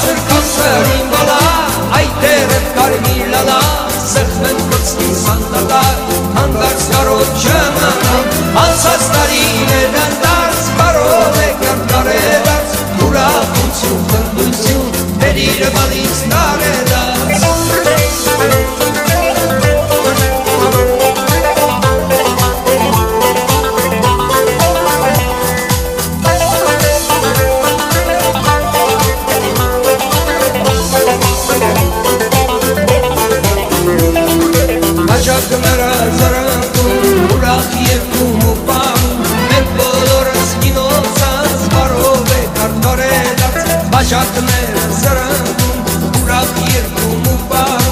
Սրկասրին բալա, այդ դերդ կարմիր լալա, սեղմեն կծնի սանդատար, հանգարց կարոտ չմնամ, անցած տարին է դանդարց, բարով է կրկար է դարց, ուրախություն, խնդություն, դերիրը բալից նար է դարց։ Բաժակները զրնքում, ուրախ երկում ու պարում, մենք բոլորս գինոցած, բարով է կարտոր է դարց, բաժակները զրնքում, ուրախ երկում ու պարում,